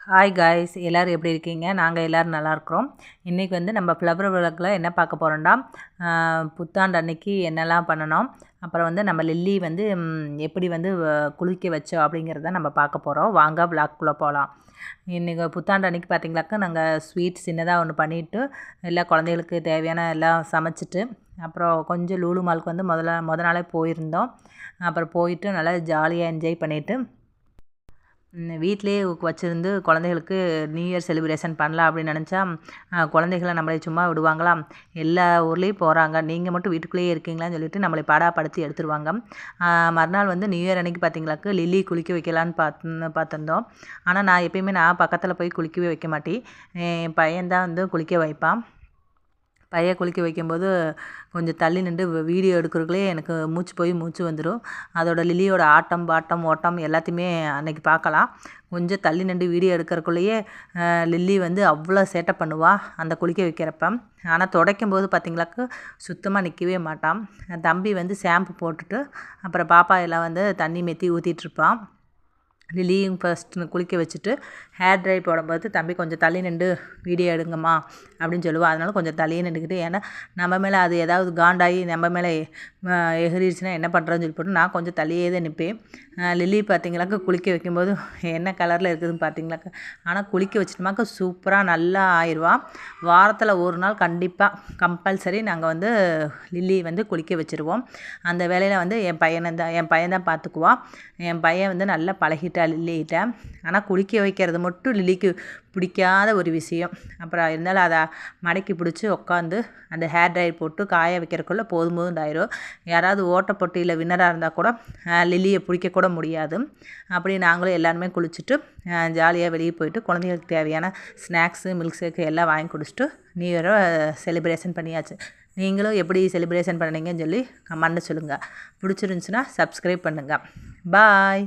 Hi guys, எல்லோரும் எப்படி இருக்கீங்க? நாங்கள் எல்லோரும் நல்லாயிருக்கிறோம். இன்றைக்கி வந்து நம்ம ஃப்ளவர் விளக்கில் என்ன பார்க்க போகிறோம்னா, புத்தாண்டு அன்னைக்கு என்னெல்லாம் பண்ணணும், அப்புறம் வந்து நம்ம லில்லி வந்து எப்படி வந்து குளிக்க வச்சோம் அப்படிங்கிறத நம்ம பார்க்க போகிறோம். வாங்க விளாக்குள்ளே போகலாம். இன்றைக்கி புத்தாண்டு அன்றைக்கி பார்த்திங்களாக்கா நாங்கள் ஸ்வீட் சின்னதாக ஒன்று பண்ணிவிட்டு எல்லா குழந்தைகளுக்கு தேவையான எல்லாம் சமைச்சிட்டு, அப்புறம் கொஞ்சம் லூலு மாலுக்கு வந்து முத நாளே போயிருந்தோம். அப்புறம் போயிட்டு நல்லா ஜாலியாக என்ஜாய் பண்ணிவிட்டு வீட்டிலேயே வச்சுருந்து குழந்தைகளுக்கு நியூ இயர் செலிப்ரேஷன் பண்ணலாம் அப்படின்னு நினச்சா, குழந்தைகளை நம்மளை சும்மா விடுவாங்களா? எல்லா ஊர்லேயும் போகிறாங்க, நீங்கள் மட்டும் வீட்டுக்குள்ளேயே இருக்கீங்களான்னு சொல்லிட்டு நம்மளை பாடாப்படுத்தி எடுத்துருவாங்க. மறுநாள் வந்து நியூ இயர் அன்றைக்கி பார்த்திங்களாக்கு லில்லி குளிக்க வைக்கலான்னு பார்த்துருந்தோம். ஆனால் நான் எப்பயுமே பக்கத்தில் போய் குளிக்கவே வைக்க மாட்டேன். என் பையன்தான் வந்து குளிக்க வைப்பான். பையன் குளிக்க வைக்கும்போது கொஞ்சம் தள்ளி நின்று வீடியோ எடுக்கிறதுக்குள்ளே எனக்கு மூச்சு வந்துடும். அதோட லில்லியோட ஆட்டம் பாட்டம் ஓட்டம் எல்லாத்தையுமே அன்றைக்கி பார்க்கலாம். கொஞ்சம் தள்ளி நின்று வீடியோ எடுக்கிறக்குள்ளேயே லில்லி வந்து அவ்வளோ சேட்டை பண்ணுவாள் அந்த குளிக்க வைக்கிறப்ப. ஆனால் துடைக்கும்போது பார்த்திங்களாக்கு சுத்தமாக நிற்கவே மாட்டான். தம்பி வந்து ஷாம்பு போட்டுட்டு அப்புறம் பாப்பா எல்லாம் வந்து தண்ணி மெத்தி ஊற்றிட்டுருப்பான். லில்லியும் ஃபஸ்ட்டு குளிக்க வச்சுட்டு ஹேர் ட்ரை போடும்போது தம்பி கொஞ்சம் தள்ளி நின்று வீடியோ எடுங்கம்மா அப்படின்னு சொல்லுவாள். அதனால கொஞ்சம் தள்ளியே நின்றுக்கிட்டு, ஏன்னா நம்ம மேலே அது ஏதாவது காண்டாகி நம்ம மேலே எகிரிடுச்சுன்னா என்ன பண்ணுறதுன்னு சொல்லி போட்டு நான் கொஞ்சம் தள்ளியே தான் நிற்பேன். லில்லி பார்த்திங்களாக்கா குளிக்க வைக்கும்போது என்ன கலரில் இருக்குதுன்னு பார்த்திங்களாக்கா. ஆனால் குளிக்க வச்சுட்டோமாக்கா சூப்பராக நல்லா ஆயிடுவான். வாரத்தில் ஒரு நாள் கண்டிப்பாக கம்பல்சரி நாங்கள் வந்து லில்லி வந்து குளிக்க வச்சுருவோம். அந்த வேலையில் வந்து என் பையன் தான் பார்த்துக்குவான். என் பையன் வந்து நல்லா பழகிட்டான் லில்லிகிட்ட. ஆனால் குளிக்க வைக்கிறது மட்டும் லில்லிக்கு பிடிக்காத ஒரு விஷயம். அப்புறம் இருந்தாலும் அதை மடக்கி பிடிச்சி உட்காந்து அந்த ஹேர் ட்ரையர் போட்டு காய வைக்கிறதுக்குள்ளே போதுண்டாயிரும். யாராவது ஓட்டப்போட்டியில் வின்னராக இருந்தால் கூட லில்லியை பிடிக்கக்கூட முடியாது. அப்படி நாங்களும் எல்லாருமே குளிச்சுட்டு ஜாலியாக வெளியே போயிட்டு குழந்தைங்களுக்கு தேவையான ஸ்நாக்ஸு மில்க் ஷேக்கு எல்லாம் வாங்கி குடிச்சிட்டு நியூ இயரை செலிப்ரேஷன் பண்ணியாச்சு. நீங்களும் எப்படி செலிப்ரேஷன் பண்ணீங்கன்னு சொல்லி கமெண்ட்டில் சொல்லுங்கள். பிடிச்சிருந்துச்சுன்னா சப்ஸ்கிரைப் பண்ணுங்கள். பாய்.